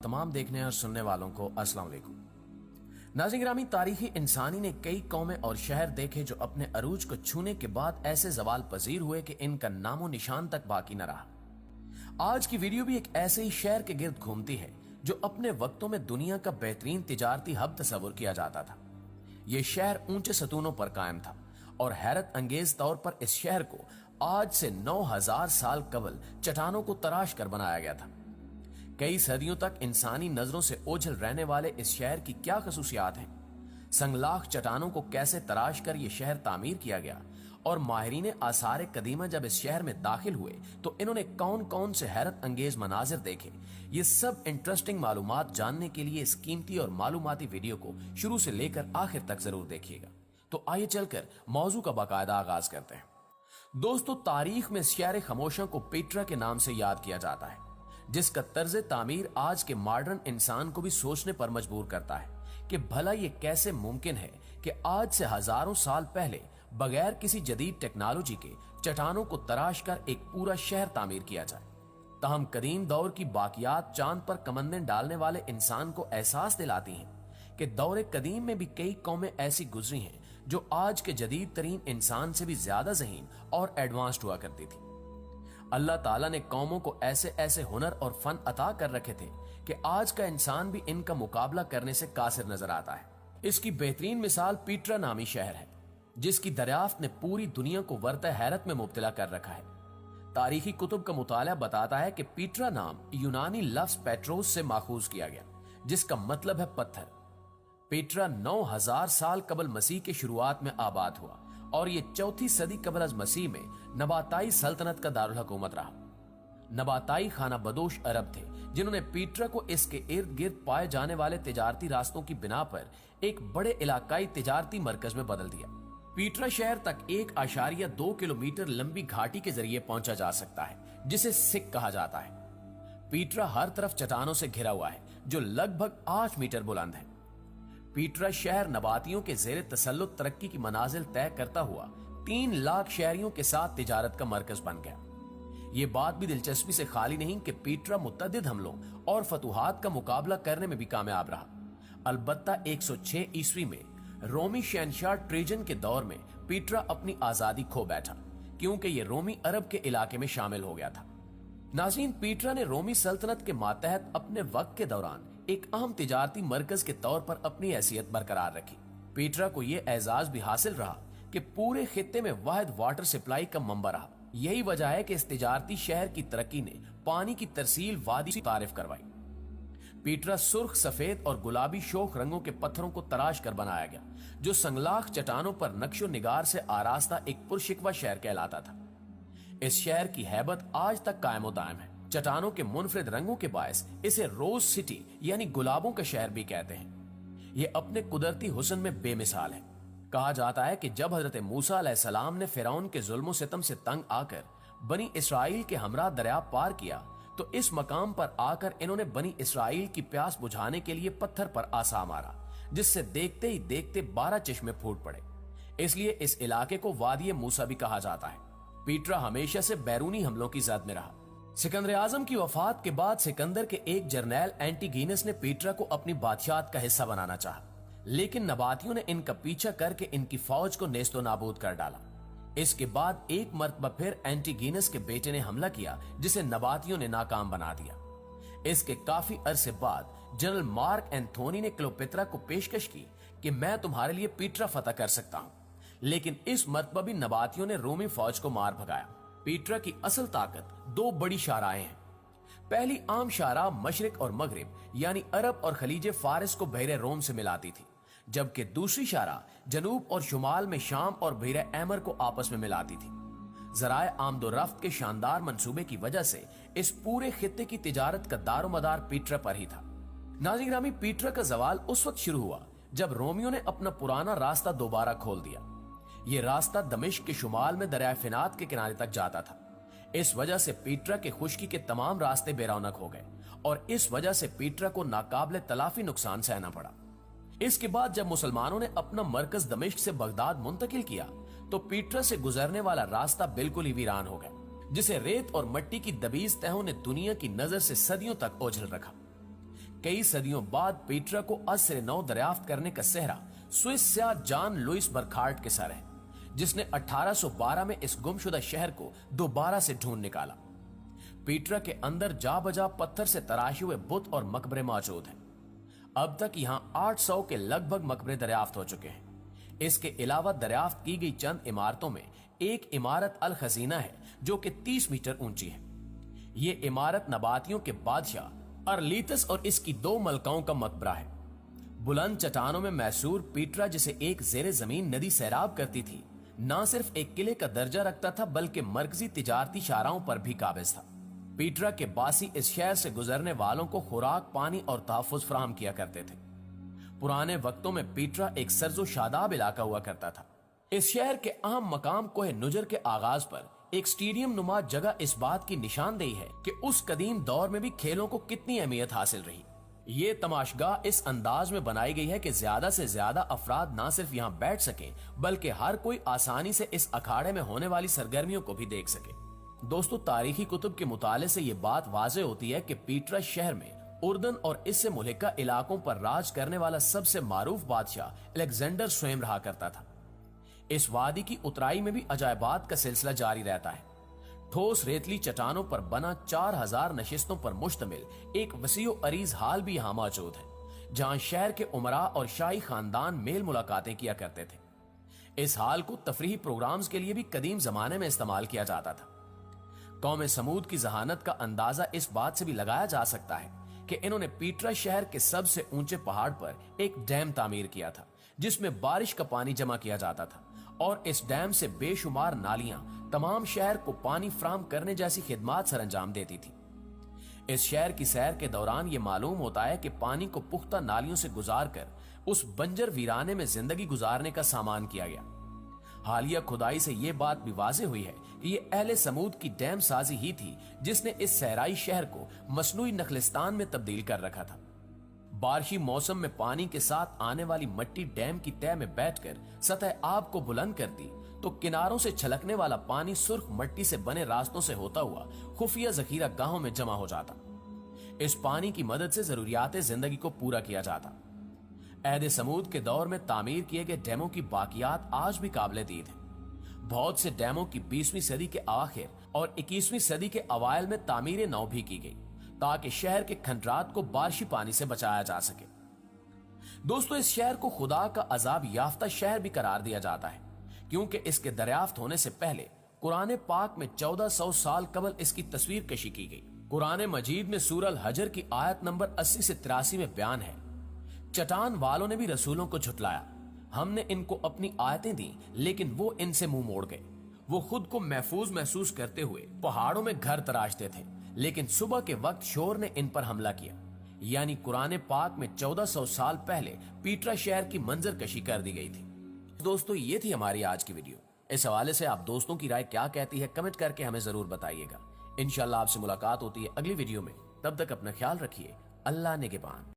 तमाम देखने और सुनने वालों को अस्सलाम वालेकुम। नाज़रीन गिरामी, तारीखी इंसानी ने कई कौमें और शहर देखे जो अपने अरूज को छूने के बाद ऐसे जवाल पजीर हुए कि इनका नामो निशान तक बाकी न रहा। आज की वीडियो भी एक ऐसे ही शहर के गिर्द घूमती है जो अपने वक्तों में दुनिया का बेहतरीन तिजारती हब तस्वुर किया जाता था। यह शहर ऊंचे सतूनों पर कायम था और हैरत अंगेज तौर पर इस शहर को आज से 9000 साल कबल चट्टानों को तराश कर बनाया गया था। कई सदियों तक इंसानी नजरों से ओझल रहने वाले इस शहर की क्या खसूसियात हैं, संगलाख चट्टानों को कैसे तराश कर यह शहर तामीर किया गया और माहिरीन आसार कदीमा जब इस शहर में दाखिल हुए तो इन्होंने कौन कौन से हैरत अंगेज मनाजिर देखे, ये सब इंटरेस्टिंग मालूमात जानने के लिए इस कीमती और मालूमाती वीडियो को शुरू से लेकर आखिर तक जरूर देखिएगा। तो आइए चलकर मौजू का बाकायदा आगाज करते हैं। दोस्तों, तारीख में शहर खामोशों को पीट्रा के नाम से याद किया जाता है, जिसका तर्ज तामीर आज के मॉडर्न इंसान को भी सोचने पर मजबूर करता है कि भला ये कैसे मुमकिन है कि आज से हजारों साल पहले बगैर किसी जदीद टेक्नोलॉजी के चट्टानों को तराश कर एक पूरा शहर तामीर किया जाए। ताहम कदीम दौर की बाकियात चांद पर कमंदें डालने वाले इंसान को एहसास दिलाती हैं कि दौरे कदीम में भी कई कौमें ऐसी गुजरी हैं जो आज के जदीद तरीन इंसान से भी ज्यादा ज़हीन और एडवांस्ड हुआ करती थी। अल्लाह ताला ने कौमों को ऐसे ऐसे हुनर और फन अता कर रखे थे कि आज का इंसान भी इनका मुकाबला करने से कासिर नजर आता है। इसकी बेहतरीन मिसाल पीट्रा नामी शहर है, जिसकी दरियाफ्त ने पूरी दुनिया को वर्ता हैरत में मुब्तला कर रखा है। तारीखी कुतुब का मुताला बताता है कि पीट्रा नाम यूनानी लफ्ज पेट्रोस से माखूज किया गया, जिसका मतलब है पत्थर। पीट्रा 9000 साल कबल मसीह के शुरुआत में आबाद हुआ और ये 4वीं सदी कबल अज मसीह में नबाताई सल्तनत का दारुल हुकूमत रहा। नबाताई खाना बदोश अरब थे जिन्होंने पीट्रा को इसके इर्द गिर्द पाए जाने वाले तिजारती रास्तों की बिना पर एक बड़े इलाकाई तिजारती मरकज में बदल दिया। पीट्रा शहर तक 1.2 किलोमीटर लंबी घाटी के जरिए पहुंचा जा सकता है, जिसे सिक कहा जाता है। पीट्रा हर तरफ चट्टानों से घिरा हुआ है जो लगभग 8 मीटर बुलंद है। पीट्रा शहर नबातियों के जेर तसल्लुत तरक्की की मनाजिल तय करता हुआ 3 लाख शहरियों के साथ तिजारत का मरकज बन गया। ये बात भी दिलचस्पी से खाली नहीं कि पीट्रा मुतअद्दिद हमलों और फतूहात का मुकाबला करने में भी कामयाब रहा। अलबत्ता 106 ईस्वी में रोमी शहनशाह ट्रेजन के दौर में पीट्रा अपनी आजादी खो बैठा, क्योंकि ये रोमी अरब के इलाके में शामिल हो गया था। नाज़रीन, पीट्रा ने रोमी सल्तनत के मातहत अपने वक्त के दौरान एक अहम तिजारती मरकज के तौर पर अपनी हैसियत बरकरार रखी। पीट्रा को यह एजाज भी हासिल रहा कि पूरे खित्ते में वाहिद वाटर सप्लाई का मंबा रहा। यही वजह है कि इस तिजारती शहर की तरक्की ने पानी की तरसील वादी से तारीफ करवाई। पीट्रा सुर्ख, सफेद और गुलाबी शोख रंगों के पत्थरों को तराश कर बनाया गया, जो संगलाख चट्टानों पर नक्शो निगार से आरास्ता एक पुरशिकवा शहर कहलाता था। इस शहर की हैबत आज तक कायम दायम है। चट्टानों के मुनफरिद रंगों के बायस इसे रोज सिटी यानी गुलाबों का शहर भी कहते हैं। ये अपने कुदरती हुस्न में बेमिसाल है। कहा जाता है कि जब हजरत मूसा अलैहिस्सलाम ने फिरौन के जुल्म सितम से तंग आकर बनी इसराइल के हमरा दरिया पार किया तो इस मकाम पर आकर इन्होंने बनी इसराइल की प्यास बुझाने के लिए पत्थर पर आसा मारा, जिससे देखते ही देखते 12 चश्मे फूट पड़े। इसलिए इस इलाके को वादी मूसा भी कहा जाता है। पीट्रा हमेशा से बैरूनी हमलों की जद में रहा। सिकंदर आजम की वफात के बाद सिकंदर के एक जर्नैल एंटीगीनस ने पीट्रा को अपनी बादशाहत का हिस्सा बनाना चाहा, लेकिन नबातियों ने इनका पीछा करके इनकी फौज को नेस्तो नाबूद कर डाला। इसके बाद एक मरतबा फिर एंटीगीनस के बेटे ने हमला किया, जिसे नबातियों ने नाकाम बना दिया। इसके काफी अरसे बाद जनरल मार्क एंथोनी ने क्लोपेत्रा को पेशकश की कि मैं तुम्हारे लिए पीट्रा फतह कर सकता हूं, लेकिन इस मरतबा भी नबातियों ने रोमी फौज को मार भगाया। पीट्रा की असल ताकत 2 बड़ी शाराएं हैं। पहली आम शारा मशरिक और मगरिब यानी अरब और खलीजे फारिस को बहरे रोम से मिलाती थी, जबकि दूसरी शारा जनूब और शुमाल में शाम और बहरे एमर को आपस में मिलाती थी। जराए आमदोरफ्त के शानदार मंसूबे की वजह से इस पूरे खित्ते की तिजारत का दारोमदार पीट्रा पर ही था। नाज़रीन गिरामी, पीट्रा का जवाल उस वक्त शुरू हुआ जब रोमियों ने अपना पुराना रास्ता दोबारा खोल दिया। ये रास्ता दमिश्क के शुमाल में दरिया फिनात के किनारे तक जाता था। इस वजह से पीट्रा के खुश्की के तमाम रास्ते बेरौनक हो गए और इस वजह से पीट्रा को नाकाबिले तलाफी नुकसान सहना पड़ा। इसके बाद जब मुसलमानों ने अपना मरकज दमिश्क से बगदाद मुंतकिल किया तो पीट्रा से गुजरने वाला रास्ता बिल्कुल ही वीरान हो गया, जिसे रेत और मट्टी की दबीज तहों ने दुनिया की नजर से सदियों तक ओझल रखा। कई सदियों बाद पीटरा को असर नौ दरियाफ्त करने का सेहरा स्विस से जॉन लुइस बर्खार्ट के सर है, जिसने 1812 में इस गुमशुदा शहर को दोबारा से ढूंढ निकाला। पीटरा के अंदर जा बजा पत्थर से तराशे हुए बुत और मकबरे मौजूद हैं। अब तक यहां 800 के लगभग मकबरे दरियाफ्त हो चुके हैं। इसके अलावा दरियाफ्त की गई चंद इमारतों में एक इमारत अल खजीना है जो कि 30 मीटर ऊंची है। ये इमारत नबातियों के बादशाह अरलीतस और इसकी 2 मलकाओं का मकबरा है। बुलंद चट्टानों में मैसूर पीटरा, जिसे एक जेरे जमीन नदी सैराब करती थी, न सिर्फ एक किले का दर्जा रखता था बल्कि मरकजी तिजारती शाहराहों पर भी काबिज था। पीटरा के बासी इस शहर से गुजरने वालों को खुराक, पानी और तहफ्फुज फराहम किया करते थे। पुराने वक्तों में पीटरा एक सर्जो शादाब इलाका हुआ करता था। इस शहर के अहम मकाम कोह नुजर के आगाज पर एक स्टेडियम नुमा जगह इस बात की निशानदेही है कि उस कदीम दौर में भी खेलों को कितनी अहमियत हासिल रही। ये तमाशगाह इस अंदाज में बनाई गई है कि ज्यादा से ज्यादा अफराद न सिर्फ यहाँ बैठ सकें बल्कि हर कोई आसानी से इस अखाड़े में होने वाली सरगर्मियों को भी देख सके। दोस्तों, तारीखी कुतुब के मुताले से ये बात वाज़ेह होती है कि पीटरा शहर में उर्दन और इससे मुल्हिका इलाकों पर राज करने वाला सबसे मारूफ बादशाह अलेक्जेंडर स्वयं रहा करता था। इस वादी की उतराई में भी अजायबात का सिलसिला जारी रहता है। ठोस रेतली चट्टानों पर बना 4000 नशिस्तों पर मुश्तमिल एक वसीओ अरीज हाल भी यहाँ मौजूद है, जहाँ शहर के उमरा और शाही खानदान मेल मुलाकातें किया करते थे। इस हाल को तफरीही प्रोग्राम्स के लिए भी कदीम जमाने में इस्तेमाल किया जाता था। कौम समूद की जहानत का अंदाजा इस बात से भी लगाया जा सकता है कि इन्होंने पीटरा शहर के सबसे ऊंचे पहाड़ पर एक डैम तामीर किया था, जिसमें बारिश का पानी जमा किया जाता था और इस डैम से बेशुमार नालियां तमाम शहर को पानी फराहम करने जैसी खिदमात सरंजाम देती थी। इस शहर की सैर के दौरान ये मालूम होता है कि पानी को पुख्ता नालियों से गुजार कर उस बंजर वीराने में जिंदगी गुजारने का सामान किया गया। हालिया खुदाई से ये बात भी वाज़ेह हुई है कि ये अहले समूद की डैम साजी ही थी जिसने इस सहराई शहर को मसनूई नखलिस्तान में तब्दील कर रखा था। बारिशी मौसम में पानी के साथ आने वाली मट्टी डैम की तह में बैठकर सतह आब को बुलंद करती तो किनारों से छलकने वाला पानी सुर्ख मट्टी से बने रास्तों से होता हुआ खुफिया जखीरा गाहों में जमा हो जाता। इस पानी की मदद से जरूरियात जिंदगी को पूरा किया जाता। अहद समूद के दौर में तामीर किए गए डैमों की बाकियात आज भी काबिल दीद हैं। बहुत से डैमों की 20वीं सदी के आखिर और 21वीं सदी के अवायल में तामीर नौ भी की गई ताकि शहर के खंडरात को बारिशी पानी से बचाया जा सके। दोस्तों, इस शहर को खुदा का अजाब याफ्ता शहर भी करार दिया जाता है क्योंकि इसके दरियाफ्त होने से पहले कुरान पाक में 1400 साल कबल इसकी तस्वीर कशी की गई। कुरान मजीद में सूरह अल हजर की आयत नंबर 80 से 83 में बयान है, चट्टान वालों ने भी रसूलों को झुटलाया, हमने इनको अपनी आयतें दी लेकिन वो इनसे मुंह मोड़ गए। वो खुद को महफूज महसूस करते हुए पहाड़ों में घर तराशते थे, लेकिन सुबह के वक्त शोर ने इन पर हमला किया। यानी कुरान पाक में 1400 साल पहले पीटरा शहर की मंजर कशी कर दी गई थी। दोस्तों, ये थी हमारी आज की वीडियो। इस हवाले से आप दोस्तों की राय क्या कहती है कमेंट करके हमें जरूर बताइएगा। इंशाल्लाह आपसे मुलाकात होती है अगली वीडियो में। तब तक अपना ख्याल रखिए। अल्लाह निगहबान।